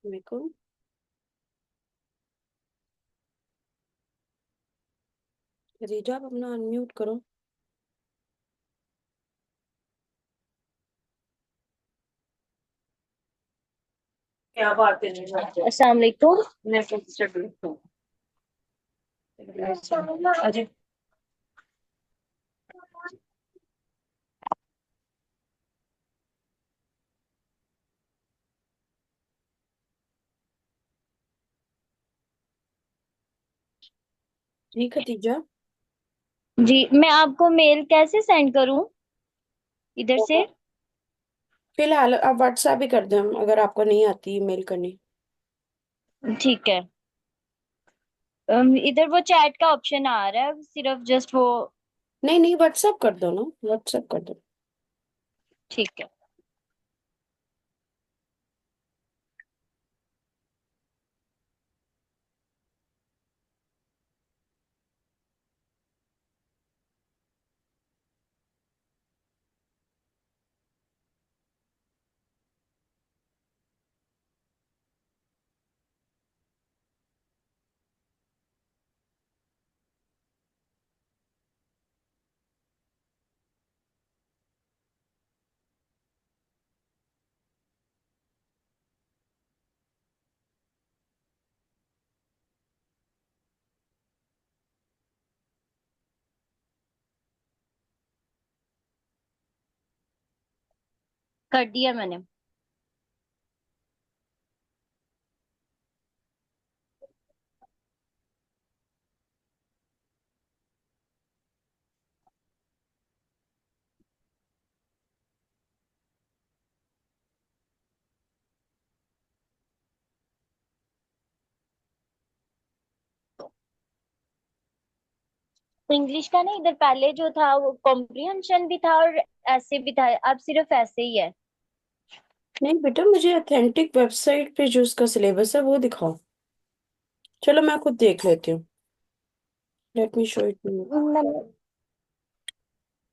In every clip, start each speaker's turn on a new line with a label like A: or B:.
A: मेरे को। खदीजा, आप अपना अनम्यूट करो।
B: क्या बात है जी। अस्सलाम वालेकुम। मैं प्रोफेसर हूँ। अजय।
A: जी खदीजा।
B: जी, मैं आपको मेल कैसे सेंड करूं इधर से?
A: फिलहाल आप व्हाट्सएप ही कर दें, हम अगर आपको नहीं आती ईमेल करनी।
B: ठीक है। इधर वो चैट का ऑप्शन आ रहा है, सिर्फ जस्ट वो।
A: नहीं नहीं, व्हाट्सएप कर दो ना, व्हाट्सएप कर दो।
B: ठीक है। कर दिया मैंने। इंग्लिश का नहीं, इधर पहले जो था वो कॉम्प्रिहेंशन भी था और ऐसे भी था, अब सिर्फ ऐसे ही है।
A: नहीं बेटा, मुझे ऑथेंटिक वेबसाइट पे जो उसका सिलेबस है वो दिखाओ। चलो मैं खुद देख लेती हूँ। Let me show it.
B: मैंने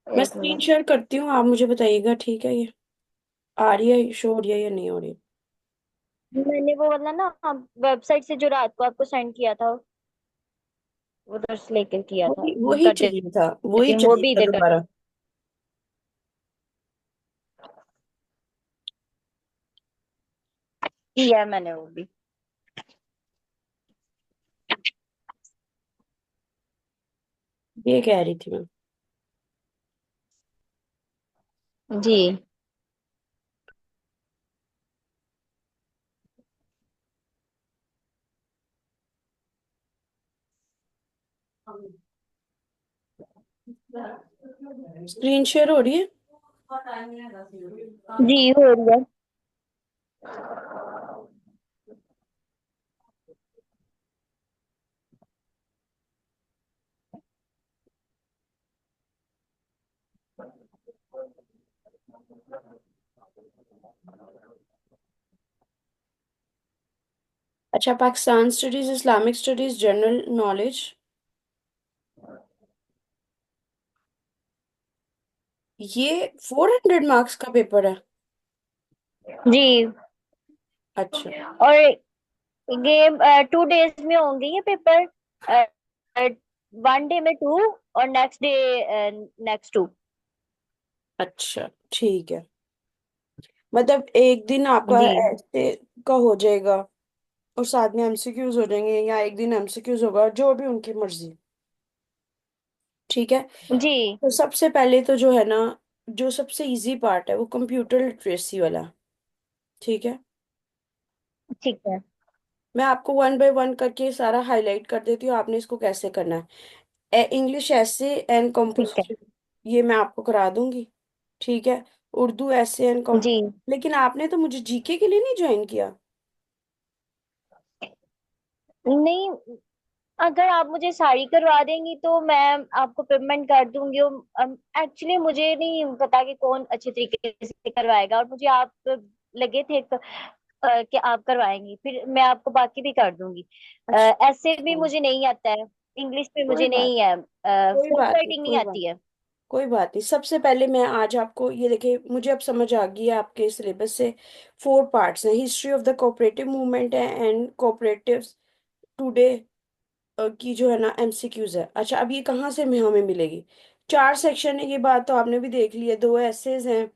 A: मैं
B: एक
A: स्क्रीन
B: मिनट।
A: शेयर करती हूँ, आप मुझे बताइएगा, ठीक है? ये आ रही है, शो हो रही है या नहीं हो रही?
B: मैंने वो वाला ना वेबसाइट से जो रात को आपको सेंड किया था, उधर से लेकर किया था।
A: वही वही
B: कर
A: चाहिए था,
B: देती
A: वही
B: हूँ, वो
A: चाहिए
B: भी
A: था
B: इधर कर
A: दोबारा।
B: देती हूँ। किया है मैंने वो भी।
A: ये कह रही थी मैं।
B: जी।
A: स्क्रीन शेयर हो रही है।
B: जी, हो रही है।
A: अच्छा, Pakistan studies, Islamic studies, general knowledge. ये 400 मार्क्स का पेपर है?
B: जी।
A: अच्छा।
B: और ये 2 डेज में होंगे ये पेपर। 1 डे में 2 और नेक्स्ट डे नेक्स्ट 2।
A: अच्छा ठीक है। मतलब एक दिन आपका
B: जी।
A: ऐसे का हो जाएगा और साथ में एमसीक्यूज हो जाएंगे, या एक दिन एमसीक्यूज होगा, जो भी उनकी मर्जी। ठीक है।
B: जी।
A: तो सबसे पहले तो जो है ना, जो सबसे इजी पार्ट है वो कंप्यूटर लिटरेसी वाला। ठीक है।
B: ठीक है।
A: मैं आपको वन बाय वन करके सारा हाईलाइट कर देती हूँ, आपने इसको कैसे करना है। इंग्लिश ऐसे एंड
B: ठीक है।
A: कॉम्पोजिशन, ये मैं आपको करा दूंगी। ठीक है। उर्दू ऐसे एंड कॉम्प।
B: जी।
A: लेकिन आपने तो मुझे जीके के लिए नहीं ज्वाइन किया।
B: नहीं, अगर आप मुझे साड़ी करवा देंगी तो मैं आपको पेमेंट कर दूंगी। एक्चुअली मुझे नहीं पता कि कौन अच्छे तरीके से करवाएगा, और मुझे आप लगे थे कि आप करवाएंगी, फिर मैं आपको बाकी भी कर दूंगी। ऐसे भी
A: अच्छा,
B: मुझे नहीं आता है। इंग्लिश में
A: कोई
B: मुझे
A: बात
B: नहीं है,
A: कोई
B: फोटो
A: बात नहीं,
B: राइटिंग नहीं
A: कोई बात।
B: आती है।
A: कोई बात नहीं। सबसे पहले मैं आज आपको ये देखिए, मुझे अब समझ आ गई है आपके सिलेबस से। 4 पार्ट्स हैं, history of the cooperative movement है एंड कोऑपरेटिव टुडे की जो है ना एमसीक्यूज है। अच्छा, अब ये कहाँ से हमें मिलेगी? 4 सेक्शन है, ये बात तो आपने भी देख ली है। 2 एसेज हैं,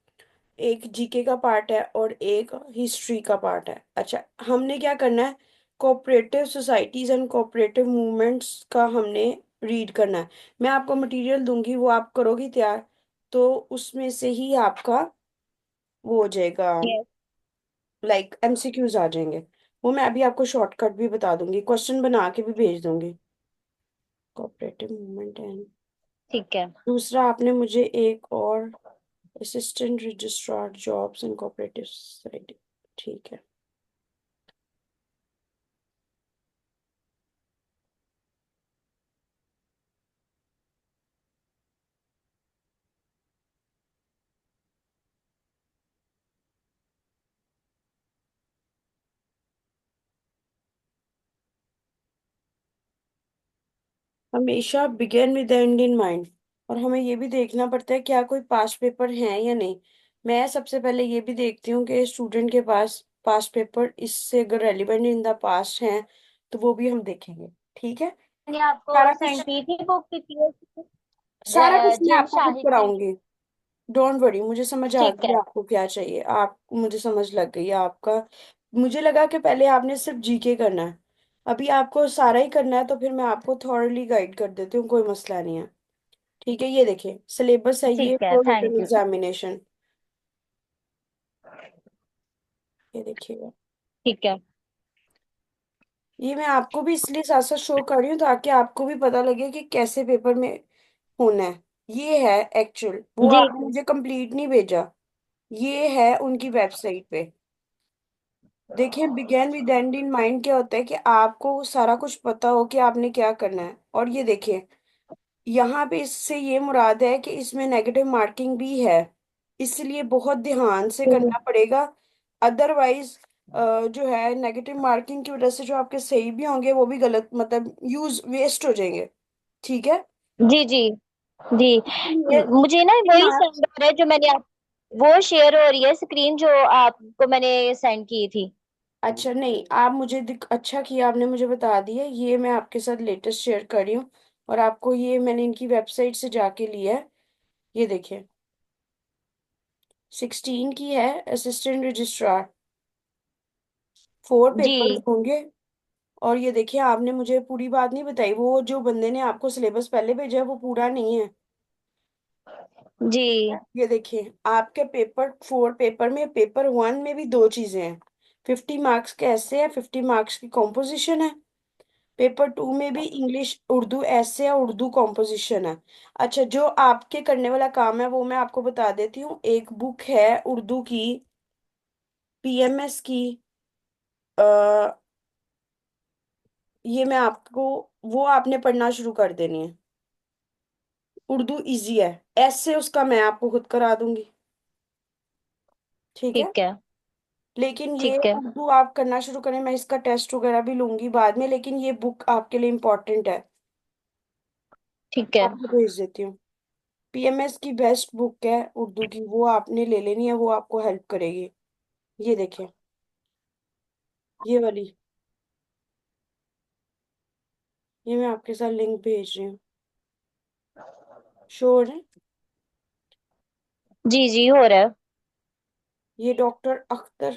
A: एक जीके का पार्ट है और एक हिस्ट्री का पार्ट है। अच्छा, हमने क्या करना है? Cooperative societies and cooperative movements का हमने रीड करना है। मैं आपको मटेरियल दूंगी, वो आप करोगी तैयार, तो उसमें से ही आपका वो हो जाएगा,
B: Yes.
A: लाइक एमसीक्यूज आ जाएंगे। वो मैं अभी आपको शॉर्टकट भी बता दूंगी, क्वेश्चन बना के भी भेज दूंगी। कोऑपरेटिव मूवमेंट एंड
B: ठीक है।
A: दूसरा आपने मुझे एक और, assistant registrar jobs and cooperative society. ठीक है। हमेशा begin with end in mind. और हमें ये भी देखना पड़ता है क्या कोई पास्ट पेपर है या नहीं। मैं सबसे पहले ये भी देखती हूँ कि स्टूडेंट के पास पास्ट पेपर इससे अगर रेलिवेंट इन द पास्ट हैं तो वो भी हम देखेंगे। ठीक है।
B: मैंने आपको
A: सारा
B: सेंड
A: कुछ,
B: की थी बुक पीपीएस
A: सारा कुछ मैं
B: जिन
A: आपको खुद
B: शाहिद की।
A: कराऊंगी। डोंट वरी, मुझे समझ आ
B: ठीक
A: गई
B: है।
A: आपको क्या चाहिए। आप, मुझे समझ लग गई है आपका। मुझे लगा कि पहले आपने सिर्फ जीके करना है, अभी आपको सारा ही करना है, तो फिर मैं आपको थॉरली गाइड कर देती हूँ, कोई मसला नहीं है। ठीक है, ये देखिए सिलेबस है ये
B: ठीक है,
A: for written
B: thank you.
A: Examination. ये देखिएगा,
B: ठीक है।
A: ये मैं आपको भी इसलिए साथ साथ शो कर रही हूँ ताकि आपको भी पता लगे कि कैसे पेपर में होना है। ये है एक्चुअल, वो
B: जी
A: आपने
B: जी।
A: मुझे कंप्लीट नहीं भेजा। ये है उनकी वेबसाइट पे। देखिए, begin with end in mind क्या होता है कि आपको सारा कुछ पता हो कि आपने क्या करना है। और ये देखिए, यहाँ पे इससे ये मुराद है कि इसमें नेगेटिव मार्किंग भी है, इसलिए बहुत ध्यान से
B: हम्म।
A: करना पड़ेगा। अदरवाइज जो है नेगेटिव मार्किंग की वजह से जो आपके सही भी होंगे वो भी गलत, मतलब यूज वेस्ट हो जाएंगे। ठीक है।
B: जी जी। जी।
A: ये
B: मुझे ना वही
A: मार्क्स।
B: सेंड हो रहा है जो मैंने आप, वो शेयर हो रही है स्क्रीन जो आपको मैंने सेंड की थी।
A: अच्छा नहीं, आप मुझे अच्छा किया आपने मुझे बता दिया, ये मैं आपके साथ लेटेस्ट शेयर कर रही हूँ। और आपको ये मैंने इनकी वेबसाइट से जाके लिया है। ये देखिए, 16 की है, असिस्टेंट रजिस्ट्रार, 4 पेपर्स
B: जी
A: होंगे। और ये देखिए, आपने मुझे पूरी बात नहीं बताई, वो जो बंदे ने आपको सिलेबस पहले भेजा है वो पूरा नहीं है।
B: जी।
A: ये देखिए, आपके पेपर 4 पेपर में, पेपर 1 में भी 2 चीजें हैं। 50 मार्क्स के ऐसे है, 50 मार्क्स की कॉम्पोजिशन है। पेपर 2 में भी इंग्लिश उर्दू ऐसे है, उर्दू कॉम्पोजिशन है। अच्छा, जो आपके करने वाला काम है वो मैं आपको बता देती हूँ। एक बुक है उर्दू की, पीएमएस की, ये मैं आपको, वो आपने पढ़ना शुरू कर देनी है। उर्दू इजी है, ऐसे उसका मैं आपको खुद करा दूंगी। ठीक है।
B: ठीक है।
A: लेकिन ये
B: ठीक है।
A: उर्दू आप करना शुरू करें, मैं इसका टेस्ट वगैरह भी लूंगी बाद में, लेकिन ये बुक आपके लिए इम्पोर्टेंट है।
B: ठीक है।
A: आपको भेज देती हूँ। पीएमएस की बेस्ट बुक है उर्दू की, वो आपने ले लेनी है, वो आपको हेल्प करेगी। ये देखिए, ये वाली, ये मैं आपके साथ लिंक भेज रही हूँ। श्योर है?
B: जी जी, हो रहा है।
A: ये डॉक्टर अख्तर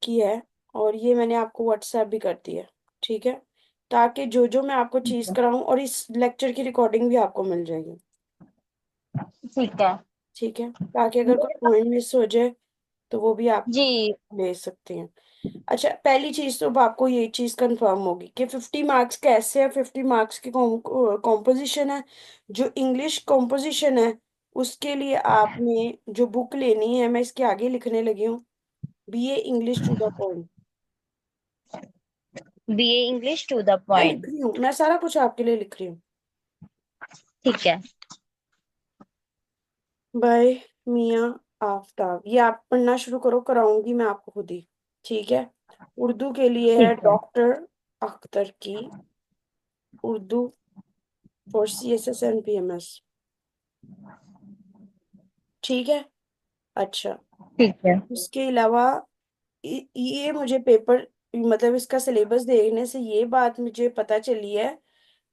A: की है, और ये मैंने आपको व्हाट्सएप भी कर दी है। ठीक है, ताकि जो जो मैं आपको चीज कराऊं, और इस लेक्चर की रिकॉर्डिंग भी आपको मिल जाएगी।
B: ठीक है।
A: ठीक है, ताकि अगर कोई
B: मेरे पास।
A: पॉइंट मिस हो जाए तो वो भी आप
B: जी।
A: ले सकते हैं। अच्छा, पहली चीज तो अब आपको ये चीज कंफर्म होगी कि 50 मार्क्स कैसे है, 50 मार्क्स की कॉम्पोजिशन है। जो इंग्लिश कॉम्पोजिशन है उसके लिए आपने जो बुक लेनी है, मैं इसके आगे लिखने लगी हूँ, BA English to the point.
B: BA English to the
A: मैं लिख
B: पॉइंट।
A: रही हूँ, मैं सारा कुछ आपके लिए लिख रही हूँ।
B: ठीक है।
A: बाय मियाँ आफ्ताब, ये आप पढ़ना शुरू करो, कराऊंगी मैं आपको खुद ही। ठीक है। उर्दू के लिए है
B: ठीक है।
A: डॉक्टर अख्तर की, Urdu for CSS and PMS। ठीक है। अच्छा,
B: ठीक है।
A: इसके अलावा ये मुझे पेपर, मतलब इसका सिलेबस देखने से ये बात मुझे पता चली है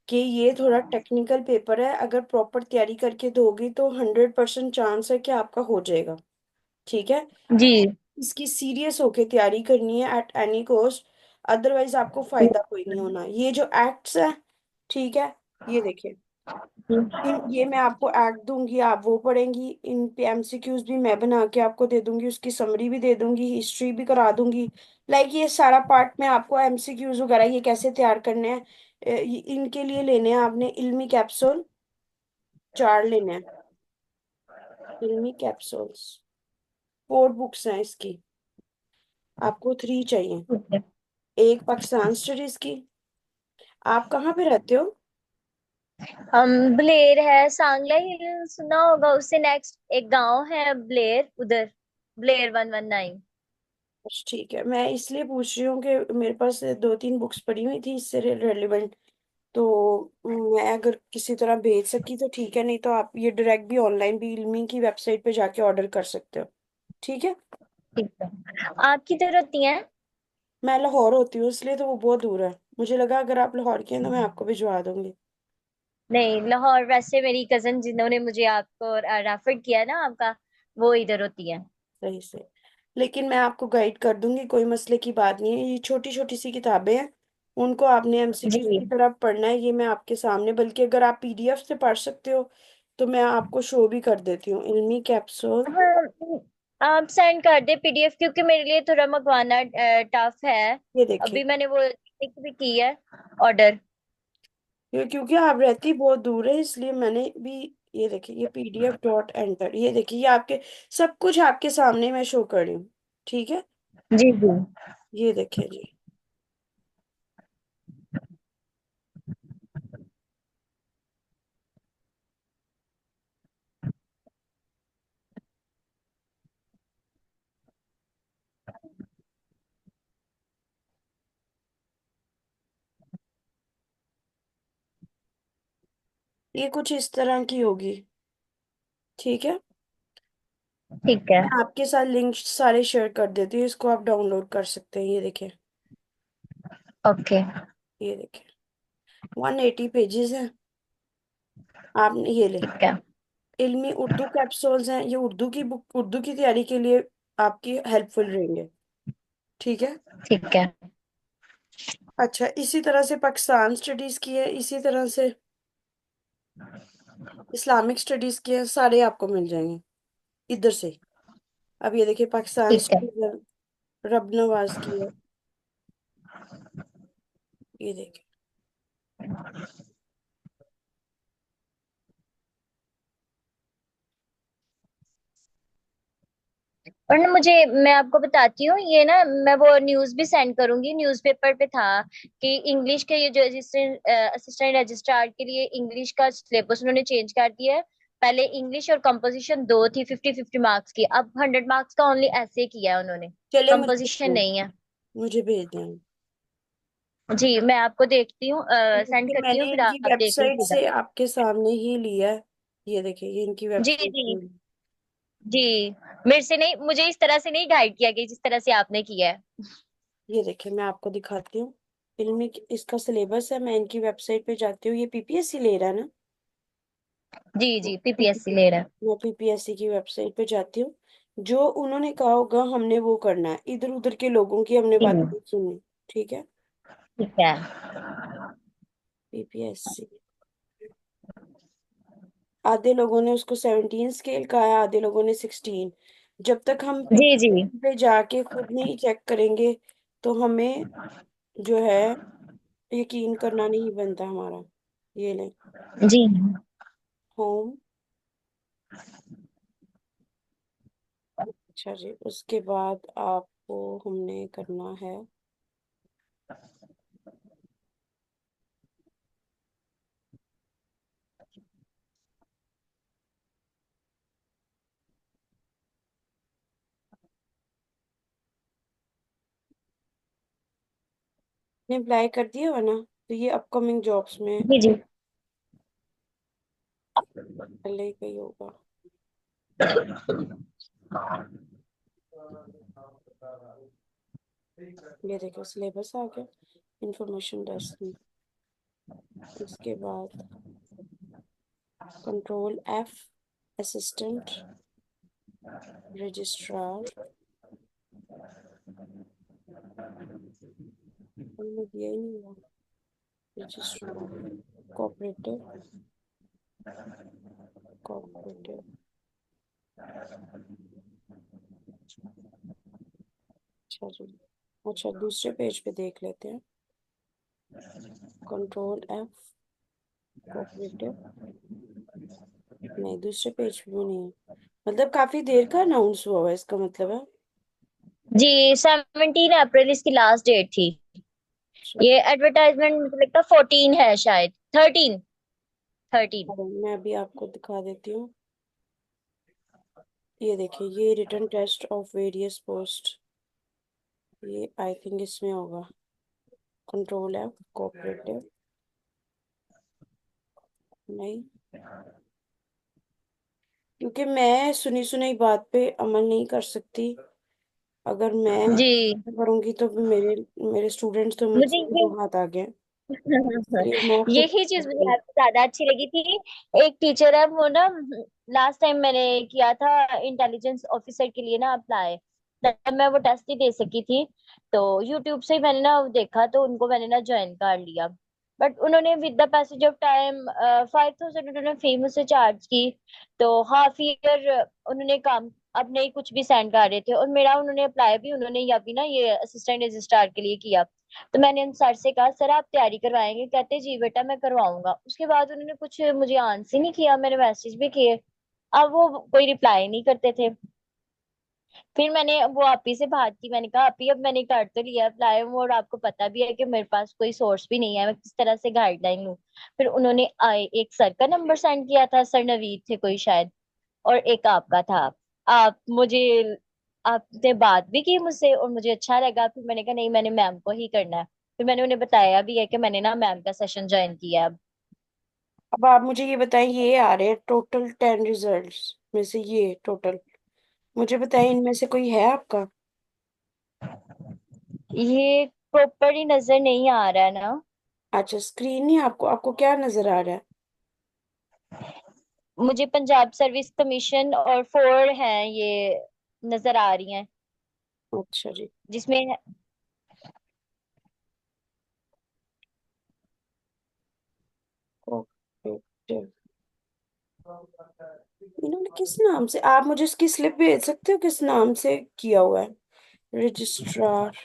A: कि ये थोड़ा टेक्निकल पेपर है। अगर प्रॉपर तैयारी करके दोगी तो 100% चांस है कि आपका हो जाएगा। ठीक है।
B: जी।
A: इसकी सीरियस होके तैयारी करनी है एट एनी कॉस्ट, अदरवाइज आपको फायदा कोई नहीं होना। ये जो एक्ट्स है, ठीक है, ये देखिए, ये मैं आपको एक्ट दूंगी, आप वो पढ़ेंगी। इन पे एमसीक्यूज भी मैं बना के आपको दे दूंगी, उसकी समरी भी दे दूंगी, हिस्ट्री भी करा दूंगी। लाइक ये सारा पार्ट मैं आपको एमसीक्यूज वगैरह ये कैसे तैयार करने हैं, इनके लिए लेने हैं आपने इल्मी कैप्सूल 4 लेने हैं। इल्मी कैप्सूल्स 4 बुक्स हैं इसकी, आपको 3 चाहिए।
B: ठीक है।
A: एक पाकिस्तान स्टडीज की। आप कहाँ पे रहते हो?
B: हम ब्लेर है, सांगला हिल सुना होगा, उससे नेक्स्ट एक गांव है ब्लेर, उधर। ब्लेर 119।
A: अच्छा, ठीक है। मैं इसलिए पूछ रही हूँ कि मेरे पास 2-3 बुक्स पड़ी हुई थी इससे रेलिवेंट, तो मैं अगर किसी तरह भेज सकी तो ठीक है, नहीं तो आप ये डायरेक्ट भी ऑनलाइन भी इल्मी की वेबसाइट पे जाके ऑर्डर कर सकते हो। ठीक है।
B: ठीक है। आप किधर होती हैं?
A: मैं लाहौर होती हूँ इसलिए तो वो बहुत दूर है। मुझे लगा अगर आप लाहौर के हैं तो मैं आपको भिजवा दूंगी।
B: नहीं, लाहौर वैसे मेरी कजन जिन्होंने मुझे आपको रेफर किया ना आपका, वो इधर होती है।
A: सही से, लेकिन मैं आपको गाइड कर दूंगी, कोई मसले की बात नहीं है। ये छोटी छोटी सी किताबें हैं, उनको आपने एमसीक्यू
B: जी।
A: की तरह पढ़ना है। ये मैं आपके सामने, बल्कि अगर आप पीडीएफ से पढ़ सकते हो तो मैं आपको शो भी कर देती हूँ इल्मी कैप्सूल।
B: हाँ, आप सेंड कर दे पीडीएफ, क्योंकि मेरे लिए थोड़ा मंगवाना टफ है।
A: ये देखिए,
B: अभी मैंने वो टिक भी की है ऑर्डर।
A: ये क्योंकि आप रहती बहुत दूर है इसलिए मैंने भी, ये देखिए, ये PDF.enter, ये देखिए, ये आपके सब कुछ आपके सामने मैं शो कर रही हूँ। ठीक है।
B: जी जी।
A: ये देखिए जी, ये कुछ इस तरह की होगी। ठीक है।
B: ठीक है।
A: मैं आपके साथ लिंक सारे शेयर कर देती हूँ, इसको आप डाउनलोड कर सकते हैं। ये देखिए,
B: ओके।
A: ये देखिए, 180 पेजेस हैं। आपने ये ले,
B: ठीक है।
A: इल्मी उर्दू कैप्सूल्स हैं, ये उर्दू की बुक, उर्दू की तैयारी के लिए आपकी हेल्पफुल रहेंगे। ठीक है।
B: ठीक है।
A: अच्छा, इसी तरह से पाकिस्तान स्टडीज की है, इसी तरह से इस्लामिक स्टडीज की है, सारे आपको मिल जाएंगे इधर से। अब ये देखिए, पाकिस्तान
B: ठीक है।
A: स्टडीज है, रब नवाज की है। ये देखिए,
B: और ना मुझे, मैं आपको बताती हूँ ये ना, मैं वो न्यूज भी सेंड करूंगी। न्यूज़पेपर पे था कि इंग्लिश के ये जो असिस्टेंट असिस्टेंट रजिस्ट्रार के लिए इंग्लिश का सिलेबस उन्होंने चेंज कर दिया है। पहले इंग्लिश और कंपोजिशन दो थी 50-50 मार्क्स की, अब 100 मार्क्स का ओनली ऐसे किया है उन्होंने।
A: चले मुझे भेज
B: कंपोजिशन
A: दें,
B: नहीं है।
A: मुझे भेज दें।
B: जी, मैं आपको देखती हूँ, सेंड
A: क्योंकि
B: करती हूँ,
A: मैंने
B: फिर
A: इनकी
B: आप देख
A: वेबसाइट
B: लीजिएगा।
A: से आपके सामने ही लिया है। ये देखिए, ये इनकी
B: जी
A: वेबसाइट
B: जी।
A: से।
B: जी। मेरे से नहीं, मुझे इस तरह से नहीं गाइड किया गया जिस तरह से आपने किया है।
A: ये देखिए, मैं आपको दिखाती हूँ। इनमें इसका सिलेबस है, मैं इनकी वेबसाइट पे जाती हूँ। ये पीपीएससी ले रहा है ना?
B: जी जी, पीपीएससी ले रहा है।
A: पीपीएससी, मैं पीपीएससी की वेबसाइट पे जाती हूँ। जो उन्होंने कहा होगा हमने वो करना है, इधर उधर के लोगों की हमने
B: जी।
A: बातें नहीं सुननी। ठीक है।
B: ठीक है।
A: पीपीएससी, आधे लोगों ने उसको 17 स्केल का है, आधे लोगों ने 16। जब तक हम
B: जी जी।
A: पीपीएससी पे जाके खुद नहीं चेक करेंगे तो हमें जो है यकीन करना नहीं बनता हमारा। ये ले,
B: जी।
A: होम। अच्छा जी, उसके बाद आपको हमने करना है, ने अप्लाई कर दिया हो ना, तो ये अपकमिंग जॉब्स में।
B: जी जी।
A: पहले ही कही होगा। ये देखो सिलेबस आ गया, इंफॉर्मेशन डेस्क में। इसके बाद कंट्रोल F, असिस्टेंट रजिस्ट्रार, हमने दिया ही नहीं हुआ। Registrar cooperative, cooperative. अच्छा जी, अच्छा दूसरे पेज पे देख लेते हैं। Control F, cooperative. नहीं, दूसरे पेज पे भी नहीं है। मतलब काफी देर का अनाउंस हुआ है, इसका मतलब है।
B: जी 17 अप्रैल इसकी लास्ट डेट थी।
A: अच्छा,
B: ये एडवर्टाइजमेंट मुझे लगता है 14 है शायद, 13। 13।
A: अब मैं अभी आपको दिखा देती हूँ। ये देखिए, ये written test of various post, ये आई थिंक इसमें होगा। Control F, cooperative. नहीं, क्योंकि मैं सुनी सुनाई बात पे अमल नहीं कर सकती। अगर मैं
B: जी
A: करूंगी तो भी मेरे मेरे स्टूडेंट्स तो
B: मुझे
A: मुझसे भी
B: ये
A: दो हाथ आगे हैं। इसलिए मैं खुद
B: यही चीज मुझे
A: करती।
B: आपसे ज्यादा अच्छी लगी थी। एक टीचर है वो ना, लास्ट टाइम मैंने किया था इंटेलिजेंस ऑफिसर के लिए ना अप्लाई, तब मैं वो टेस्ट ही दे सकी थी। तो यूट्यूब से ही मैंने ना देखा, तो उनको मैंने ना ज्वाइन कर लिया। बट उन्होंने with the passage of time 5,000 उन्होंने फी मुझसे चार्ज की। तो हाफ ईयर उन्होंने काम अब नहीं कुछ भी सेंड कर रहे थे, और मेरा उन्होंने अप्लाई भी उन्होंने अभी ना ये असिस्टेंट रजिस्ट्रार के लिए किया। तो मैंने उन सर से कहा सर आप तैयारी करवाएंगे, कहते जी बेटा मैं करवाऊंगा। उसके बाद उन्होंने कुछ मुझे आंसर ही नहीं किया, मैंने मैसेज भी किए, अब वो कोई रिप्लाई नहीं करते थे। फिर मैंने वो आप ही से बात की, मैंने कहा आप ही अब मैंने कर तो लिया अप्लाई, और आपको पता भी है कि मेरे पास कोई सोर्स भी नहीं है, मैं किस तरह से गाइडलाइन लूँ। फिर उन्होंने आए एक सर का नंबर सेंड किया था, सर नवीद थे कोई शायद, और एक आपका था। आप मुझे आपने बात भी की मुझसे और मुझे अच्छा लगा, फिर मैंने कहा नहीं मैंने मैम को ही करना है। फिर मैंने उन्हें बताया भी है कि मैंने ना मैम का सेशन ज्वाइन किया है अब।
A: अब आप मुझे ये बताएं, ये आ रहे हैं टोटल 10 रिजल्ट्स में से, ये टोटल मुझे बताएं इनमें से कोई है आपका?
B: ये प्रॉपर नजर नहीं आ रहा है ना।
A: अच्छा, स्क्रीन नहीं, आपको आपको क्या नजर आ रहा है?
B: मुझे पंजाब सर्विस कमीशन और 4 हैं ये नजर आ रही हैं,
A: अच्छा जी।
B: जिसमें
A: कोऑपरेटिव, इन्होंने किस नाम से, आप मुझे इसकी स्लिप भेज सकते हो किस नाम से किया हुआ है? रजिस्ट्रार।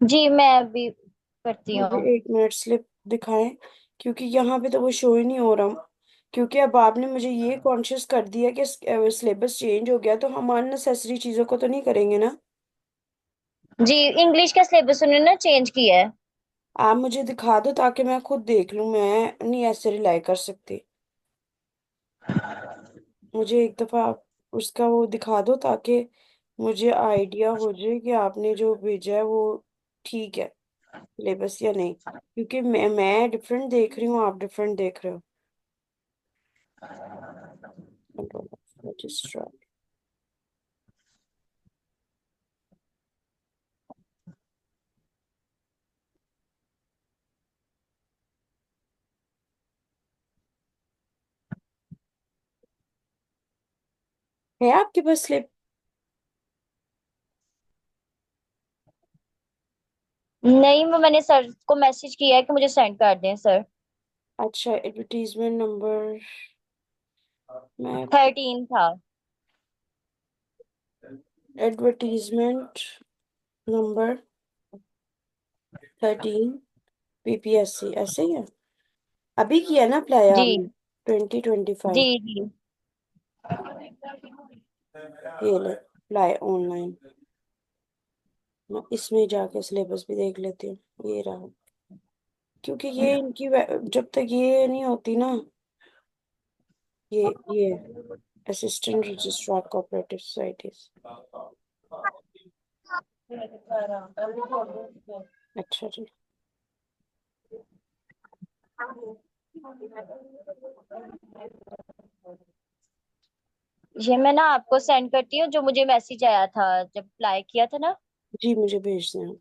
B: जी मैं अभी करती
A: मुझे
B: हूँ।
A: 1 मिनट स्लिप दिखाएं, क्योंकि यहाँ पे तो वो शो ही नहीं हो रहा। क्योंकि अब आपने मुझे ये कॉन्शियस कर दिया कि सिलेबस चेंज हो गया, तो हम अननेसेसरी चीजों को तो नहीं करेंगे ना।
B: जी इंग्लिश का सिलेबस उन्होंने ना चेंज किया है।
A: आप मुझे दिखा दो ताकि मैं खुद देख लूं, मैं नहीं ऐसे रिलाई कर सकती। मुझे एक दफा आप उसका वो दिखा दो ताकि मुझे आइडिया हो जाए कि आपने जो भेजा है वो ठीक है सिलेबस या नहीं, क्योंकि मैं डिफरेंट देख रही हूँ, आप डिफरेंट देख रहे हो। Control registrar. है आपके पास स्लिप?
B: नहीं वो मैंने सर को मैसेज किया है कि मुझे सेंड कर दें सर।
A: अच्छा, एडवर्टीजमेंट नंबर, मैं
B: 13 था।
A: एडवर्टीजमेंट नंबर 13, PPSC ऐसे ही है। अभी किया ना अप्लाई
B: जी
A: आपने? 2025।
B: जी जी।
A: ये ले, अप्लाई ऑनलाइन। मैं इसमें जाके सिलेबस भी देख लेती हूँ। ये रहा, क्योंकि ये इनकी जब तक ये नहीं होती ना, ये असिस्टेंट रजिस्ट्रार कोऑपरेटिव सोसाइटीज। अच्छा जी।
B: ये मैं ना आपको सेंड करती हूँ, जो मुझे मैसेज आया था जब अप्लाई किया था ना।
A: जी मुझे भेज दें।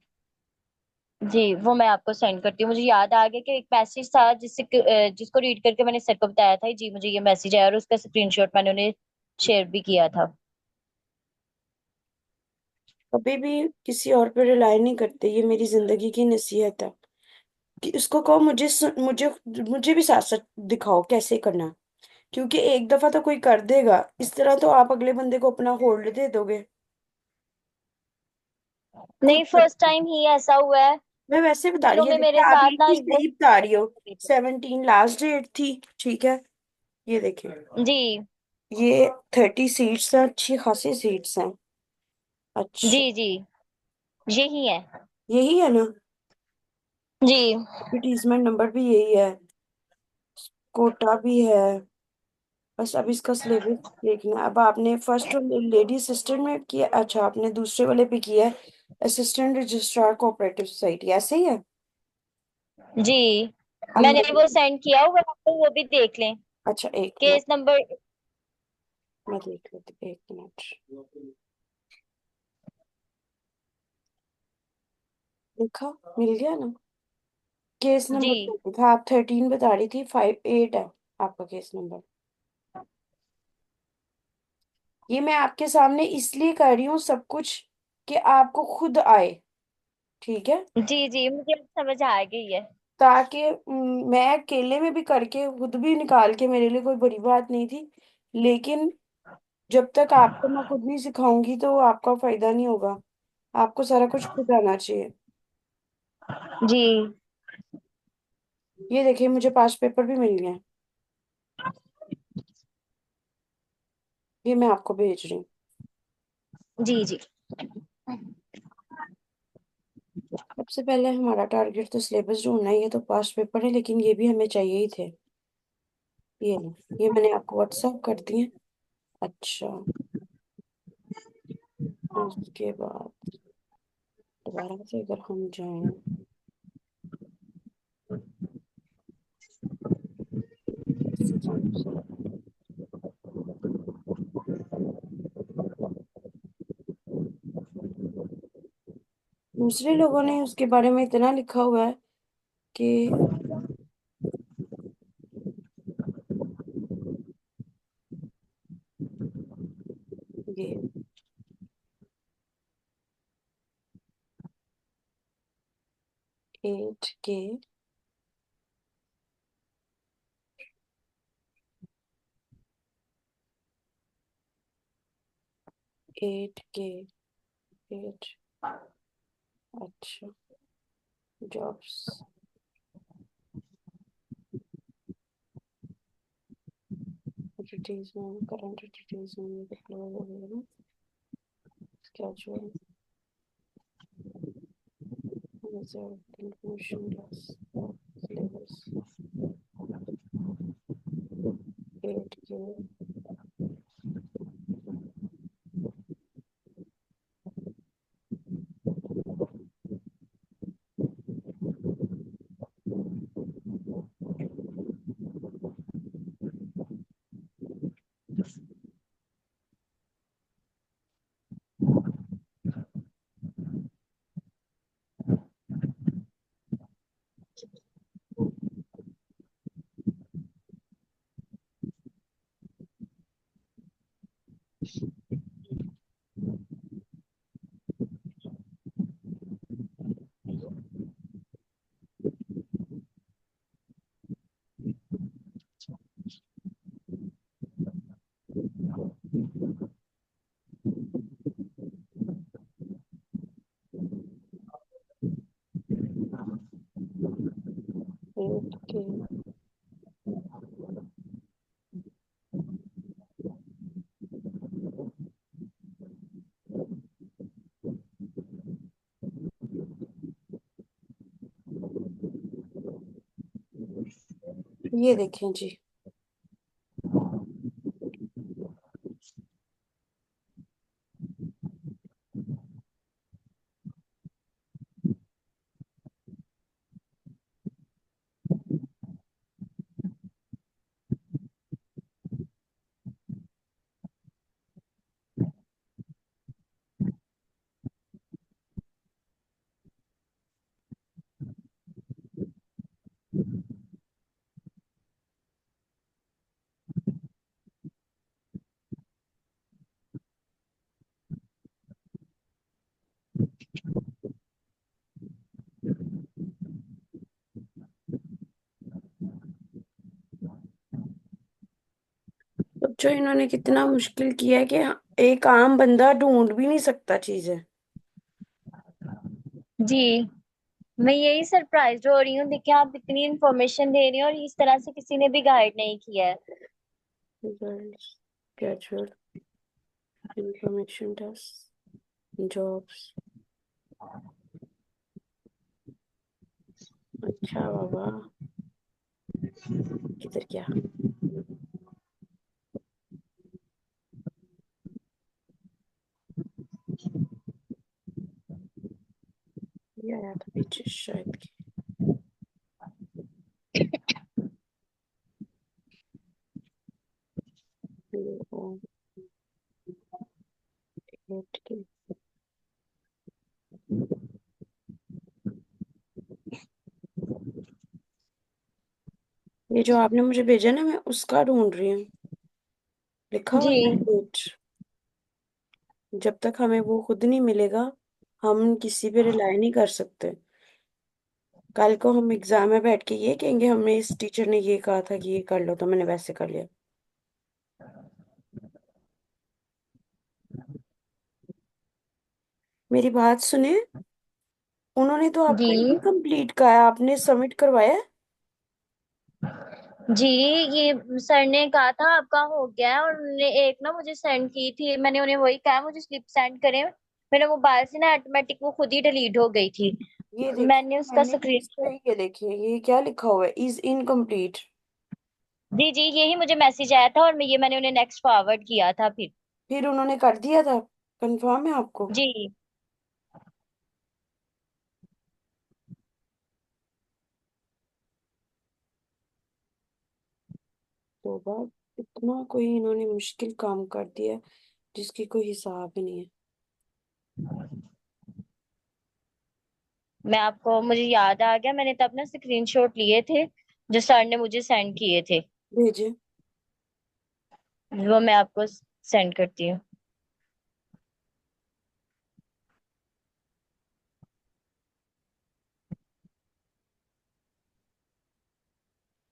B: जी वो मैं आपको सेंड करती हूँ। मुझे याद आ गया कि एक मैसेज था जिसको रीड करके मैंने सर को बताया था। जी मुझे ये मैसेज आया और उसका स्क्रीनशॉट मैंने उन्हें शेयर भी किया था।
A: कभी भी किसी और पे रिलाई नहीं करते, ये मेरी जिंदगी की नसीहत है। कि उसको कहो मुझे मुझे भी साथ साथ दिखाओ कैसे करना। क्योंकि एक दफा तो कोई कर देगा, इस तरह तो आप अगले बंदे को अपना होल्ड दे दोगे। खुद
B: नहीं,
A: कर।
B: फर्स्ट टाइम ही ऐसा हुआ है।
A: मैं वैसे बता रही,
B: दिनों
A: ये
B: में
A: देखिए
B: मेरे
A: आप
B: साथ ना
A: इतनी
B: वो।
A: सही बता रही हो। 17 लास्ट डेट थी, ठीक है। ये देखिए,
B: जी
A: ये 30 सीट्स हैं, अच्छी खासी सीट्स हैं। अच्छा,
B: जी जी, यही है।
A: यही है ना?
B: जी
A: एडवर्टीजमेंट नंबर भी यही है, कोटा भी है। बस अब इसका सिलेबस देखना है। अब आपने फर्स्ट लेडी असिस्टेंट में किया, अच्छा आपने दूसरे वाले पे किया है, असिस्टेंट रजिस्ट्रार कोऑपरेटिव सोसाइटी, ऐसे ही है।
B: जी,
A: अब
B: मैंने
A: मैं,
B: वो सेंड किया हुआ है, आपको वो भी देख लें।
A: अच्छा एक मिनट,
B: केस नंबर।
A: मैं देख लेती हूँ, एक मिनट। देखा, मिल गया ना? केस
B: जी
A: नंबर क्या था? आप 13 बता रही थी, 58 है आपका केस नंबर। ये मैं आपके सामने इसलिए कर रही हूँ सब कुछ, कि आपको खुद आए, ठीक है।
B: जी जी, मुझे अब समझ आ गई है।
A: ताकि मैं अकेले में भी करके खुद भी निकाल के, मेरे लिए कोई बड़ी बात नहीं थी। लेकिन जब तक आपको मैं खुद नहीं सिखाऊंगी तो आपका फायदा नहीं होगा। आपको सारा कुछ खुद आना चाहिए।
B: जी
A: ये देखिए, मुझे पास पेपर भी मिल गए। ये मैं आपको भेज रही हूँ।
B: जी जी
A: सबसे पहले हमारा टारगेट तो सिलेबस ढूंढना ही है, तो पास पेपर है, लेकिन ये भी हमें चाहिए ही थे। ये लो, ये मैंने आपको व्हाट्सएप कर दिए। अच्छा, उसके बाद दोबारा से अगर हम जाएं, कैसे जाएं उसे? दूसरे लोगों ने उसके बारे में इतना लिखा हुआ है कि ये 8 के, 8 के, 8। अच्छा, jobs, advertisement, current advertisement, diploma, schedule, result, information class, syllabus, 8 के। एट के, ये देखें जी। सोचो इन्होंने कितना मुश्किल किया है कि एक आम बंदा ढूंढ भी नहीं सकता चीजें।
B: जी, मैं यही सरप्राइज हो रही हूँ, देखिए आप इतनी इन्फॉर्मेशन दे रही हैं और इस तरह से किसी ने भी गाइड नहीं किया है।
A: Results, graduate, information test, jobs. अच्छा बाबा, किधर गया? ये आया था पीछे शायद कि ये वो डेट की। ये जो आपने मुझे भेजा ना, मैं उसका ढूंढ रही हूँ। लिखा हुआ
B: जी
A: है डेट। जब तक हमें वो खुद नहीं मिलेगा, हम किसी पे रिलाई नहीं कर सकते। कल को हम एग्जाम में बैठ के ये कहेंगे हमें इस टीचर ने ये कहा था कि ये कर लो, तो मैंने वैसे कर लिया। मेरी बात सुने, उन्होंने तो
B: जी
A: आपका इनकम्प्लीट कहा है, आपने सबमिट करवाया है?
B: जी, ये सर ने कहा था आपका हो गया है, और उन्होंने एक ना मुझे सेंड की थी, मैंने उन्हें वही कहा मुझे स्लिप सेंड करें। मेरे मोबाइल से ना ऑटोमेटिक वो खुद ही डिलीट हो गई थी।
A: ये देखिए,
B: मैंने उसका
A: मैंने भी इस पे
B: स्क्रीन।
A: ये देखिए, ये क्या लिखा हुआ है, इज इनकम्प्लीट।
B: जी जी, यही मुझे मैसेज आया था और मैंने उन्हें नेक्स्ट फॉरवर्ड किया था फिर।
A: फिर उन्होंने कर दिया था? कंफर्म है आपको?
B: जी
A: तो बात, इतना कोई इन्होंने मुश्किल काम कर दिया है, जिसकी कोई हिसाब ही नहीं है।
B: मैं आपको, मुझे याद आ गया, मैंने तब ना स्क्रीनशॉट लिए थे जो सर ने मुझे सेंड किए थे।
A: भेजे।
B: वो मैं आपको सेंड करती हूँ।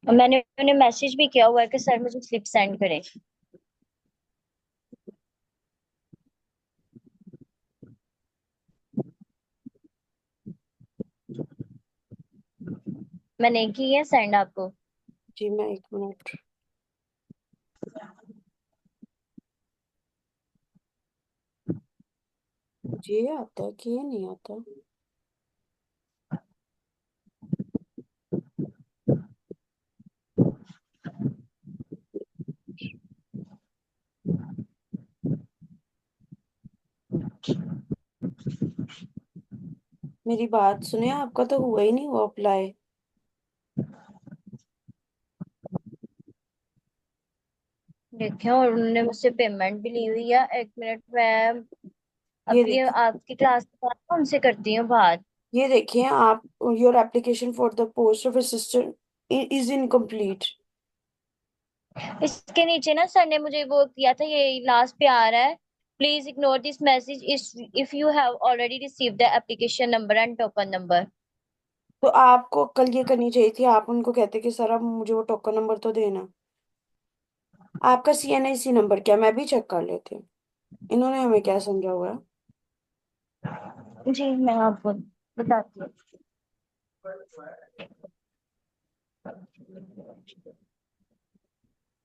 B: और मैंने उन्हें मैसेज भी किया हुआ है कि सर मुझे स्लिप सेंड करें। मैंने की है सेंड आपको।
A: जी, मैं एक मिनट। ये आता है कि ये नहीं आता? मेरी बात सुने, आपका तो हुआ ही नहीं हुआ अप्लाई।
B: देखिए, और उन्होंने मुझसे पेमेंट भी ली हुई है। एक मिनट, मैं
A: ये
B: अभी
A: देखिए,
B: आपकी क्लास के बाद ना उनसे करती हूँ बात।
A: ये देखिए आप, your application for the post of assistant is incomplete.
B: इसके नीचे ना सर ने मुझे वो किया था, ये लास्ट पे आ रहा है, please ignore this message if you have already received the application number and token number.
A: तो आपको कल ये करनी चाहिए थी, आप उनको कहते कि सर आप मुझे वो टोकन नंबर तो देना। आपका CNIC नंबर क्या, मैं भी चेक कर लेती हूँ। इन्होंने हमें क्या समझा हुआ है?
B: जी मैं आपको बताती हूँ।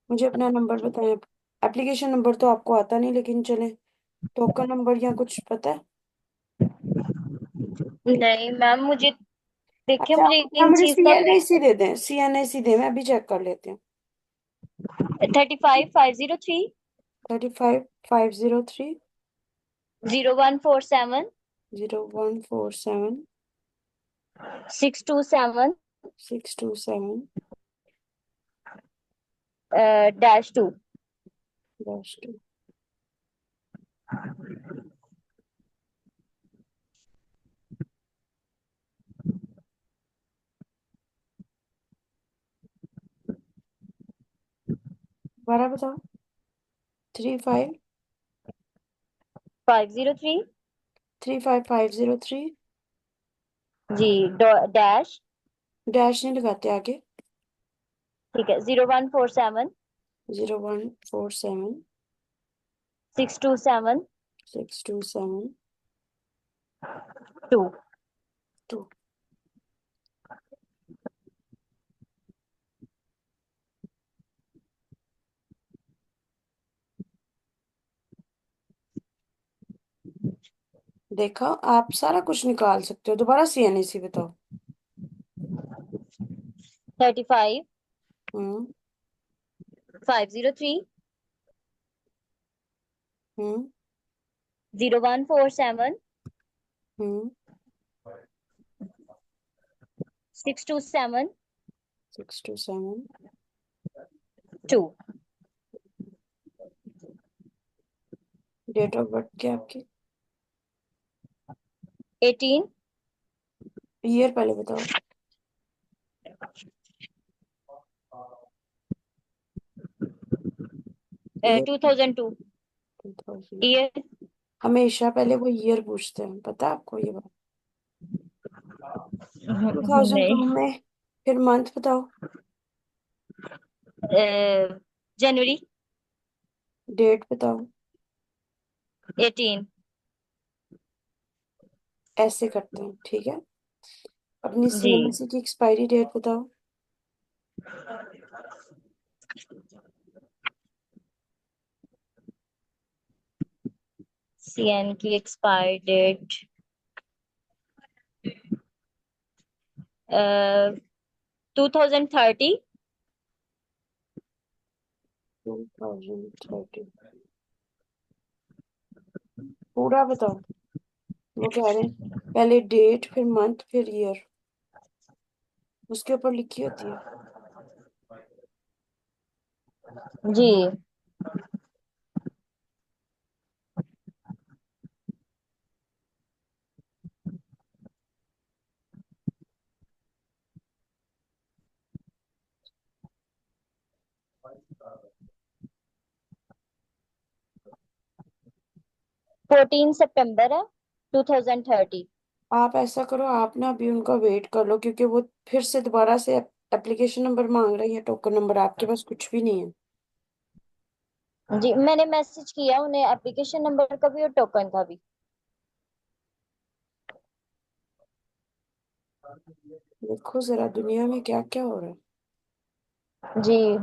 A: मुझे अपना नंबर बताएं। एप्लीकेशन नंबर तो आपको आता नहीं, लेकिन चले, टोकन नंबर या कुछ पता है?
B: नहीं मैम, मुझे देखिए,
A: अच्छा, आप
B: मुझे
A: अपना
B: इन
A: मुझे
B: चीज का
A: CNIC दे दें, CNIC दे, मैं भी चेक कर लेती हूँ।
B: 35 503
A: 35 503
B: 0147
A: 0147
B: 627
A: 627
B: -2।
A: -2। दोबारा बताओ। 35
B: 503।
A: 35503।
B: जी, डैश।
A: डैश नहीं लगाते आगे?
B: ठीक है, 0147
A: 0147
B: 627
A: 627
B: 2।
A: 2। देखा, आप सारा कुछ निकाल सकते हो। दोबारा CNAC बताओ।
B: 35
A: हम्म।
B: 503
A: हम्म।
B: 0147
A: हम्म।
B: 627
A: 627
B: 2।
A: डेट ऑफ बर्थ क्या है आपकी?
B: 18
A: ईयर पहले बताओ। ईयर।
B: 2002।
A: 2000।
B: ईयर
A: हमेशा पहले वो ईयर पूछते हैं, पता है आपको ये बात? 2002
B: नहीं।
A: में फिर मंथ बताओ।
B: जनवरी
A: डेट बताओ।
B: 18।
A: ऐसे करते हैं, ठीक है। अपनी
B: जी।
A: CNC की एक्सपायरी डेट बताओ।
B: सीएन की एक्सपायर डेट 2030।
A: 2030। पूरा बताओ। वो कह रहे हैं पहले डेट फिर मंथ फिर ईयर, उसके ऊपर लिखी होती है।
B: जी। 14 सितंबर है 2030।
A: आप ऐसा करो, आप ना अभी उनका वेट कर लो, क्योंकि वो फिर से दोबारा से एप्लीकेशन नंबर मांग रही है, टोकन नंबर आपके पास कुछ भी नहीं है।
B: जी, मैंने मैसेज किया उन्हें एप्लीकेशन नंबर का भी और टोकन का भी।
A: देखो जरा दुनिया में क्या क्या हो रहा है।
B: जी।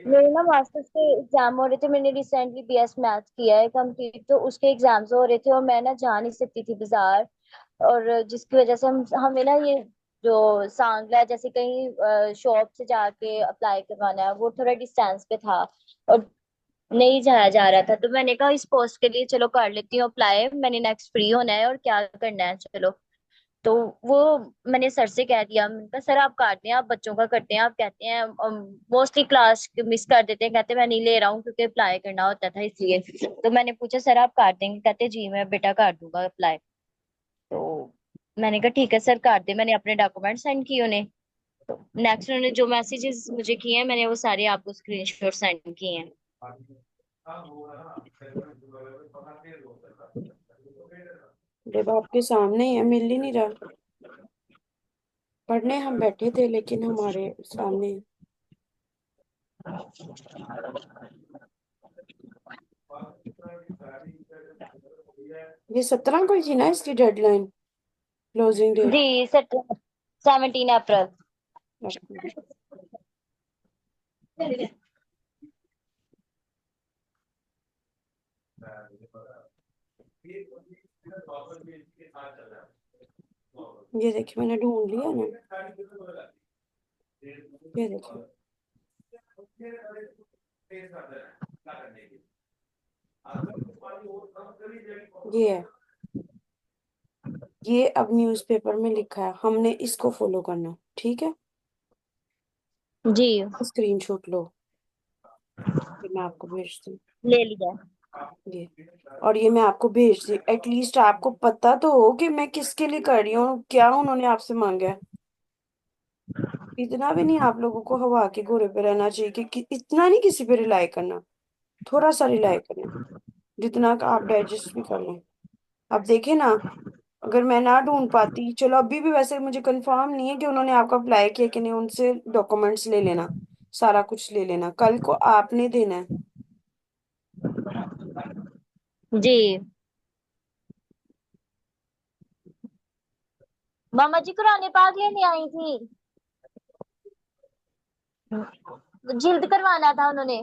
B: मेरे ना मास्टर्स के एग्जाम हो रहे थे। मैंने रिसेंटली BS मैथ किया है कंप्लीट, तो उसके एग्जाम्स हो रहे थे और मैं ना जा नहीं सकती थी बाजार। और जिसकी वजह से हम हमें ना ये जो सांगला है, जैसे कहीं शॉप से जाके अप्लाई करवाना है, वो थोड़ा डिस्टेंस पे था और नहीं जाया जा रहा था। तो मैंने कहा इस पोस्ट के लिए चलो कर लेती हूँ अप्लाई, मैंने नेक्स्ट फ्री होना है और क्या करना है चलो। तो वो मैंने सर से कह दिया, मैंने कहा सर आप काटते हैं, आप बच्चों का करते हैं, आप कहते हैं मोस्टली क्लास मिस कर देते हैं, कहते मैं नहीं ले रहा हूँ क्योंकि अप्लाई करना होता था इसलिए। तो मैंने पूछा सर आप काट देंगे, कहते जी मैं बेटा कर दूंगा अप्लाई। तो मैंने कहा ठीक है सर काट दे। मैंने अपने डॉक्यूमेंट सेंड किए उन्हें। तो नेक्स्ट उन्होंने जो मैसेजेस मुझे किए हैं मैंने वो सारे आपको स्क्रीनशॉट सेंड किए हैं।
A: जब आपके सामने ही है, मिल ही नहीं रहा। पढ़ने हम बैठे थे लेकिन हमारे सामने है। ये 17 को ही थी ना इसकी डेडलाइन, क्लोजिंग डेट?
B: जी सर, 17 अप्रैल।
A: ये देखिए मैंने ढूंढ लिया ना। ये देखिए। ये है। ये अब न्यूज़पेपर में लिखा है, हमने इसको फॉलो करना, ठीक है।
B: जी
A: स्क्रीनशॉट लो, फिर मैं आपको भेजती हूँ।
B: ले लिया।
A: ये, और ये मैं आपको भेज दी। एटलीस्ट आपको पता तो हो कि मैं किसके लिए कर रही हूँ, क्या उन्होंने आपसे मांगा है। इतना भी नहीं आप लोगों को हवा के घोड़े पे रहना चाहिए कि इतना नहीं किसी पे रिलाई करना। थोड़ा सा रिलाई करना, जितना का आप डाइजेस्ट भी कर लें। अब देखे ना, अगर मैं ना ढूंढ पाती, चलो अभी भी वैसे मुझे कंफर्म नहीं है कि उन्होंने आपका अप्लाई किया कि नहीं, उनसे डॉक्यूमेंट्स ले लेना, सारा कुछ ले लेना, कल को आपने देना है।
B: जी। मामा जी कुरान पाक लेने आई थी। जिल्द करवाना था उन्होंने।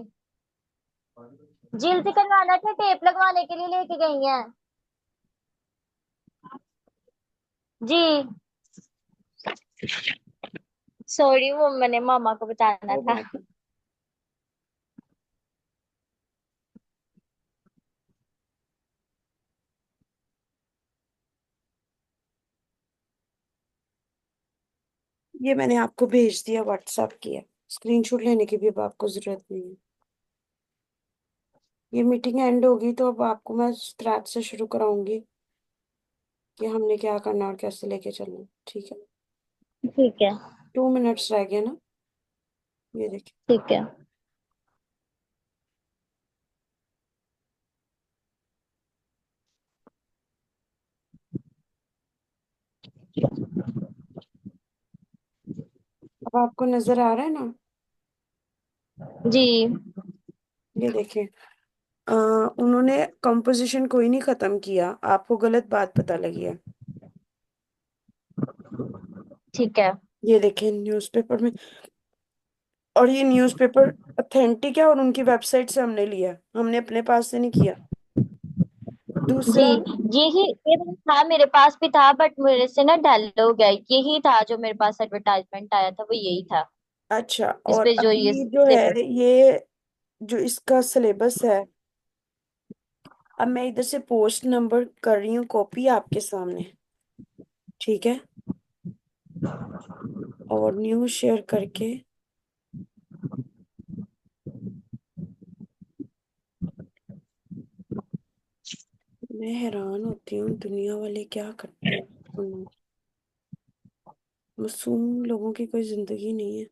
B: जिल्द करवाना था, टेप लगवाने के लिए लेके गई हैं। जी। सॉरी, वो मैंने मामा को बताना
A: कोई
B: था।
A: बात नहीं। ये मैंने आपको भेज दिया, व्हाट्सएप किया। स्क्रीनशॉट लेने की भी अब आपको जरूरत नहीं है। ये मीटिंग एंड होगी तो अब आपको मैं स्क्रैच से शुरू कराऊंगी कि हमने क्या करना और कैसे लेके चलना, ठीक है।
B: ठीक है।
A: 2 मिनट्स रह गए ना, ये देखिए।
B: ठीक है।
A: अब आपको नजर आ रहा है ना,
B: जी।
A: ये देखिए। उन्होंने कंपोजिशन कोई नहीं खत्म किया, आपको गलत बात पता लगी है।
B: ठीक है।
A: ये देखिए न्यूज़पेपर में, और ये न्यूज़पेपर ऑथेंटिक है और उनकी वेबसाइट से हमने लिया है, हमने अपने पास से नहीं किया।
B: जी।
A: दूसरा,
B: ये तो था, मेरे पास भी था, बट मेरे से ना डल हो गया। यही था जो मेरे पास एडवर्टाइजमेंट आया था, वो यही था।
A: अच्छा,
B: इस
A: और
B: पे जो ये
A: अभी जो है,
B: सिलेबस।
A: ये जो इसका सिलेबस है, अब मैं इधर से पोस्ट नंबर कर रही हूँ कॉपी आपके सामने, ठीक है। और न्यूज़ शेयर करके, मैं हैरान होती हूँ दुनिया वाले क्या करते हैं। मासूम लोगों की कोई जिंदगी नहीं है।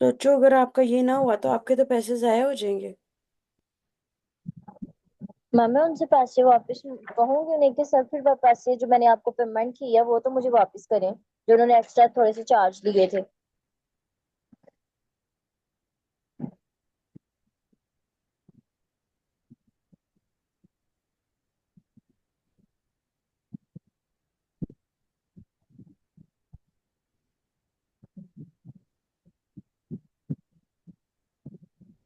A: सोचो अगर आपका ये ना हुआ तो आपके तो पैसे जाया हो जाएंगे।
B: मैं उनसे पैसे वापस कहूंगी उन्हें कि सर, फिर वो पैसे जो मैंने आपको पेमेंट की है वो तो मुझे वापस करें, जो उन्होंने एक्स्ट्रा थोड़े से चार्ज लिए थे।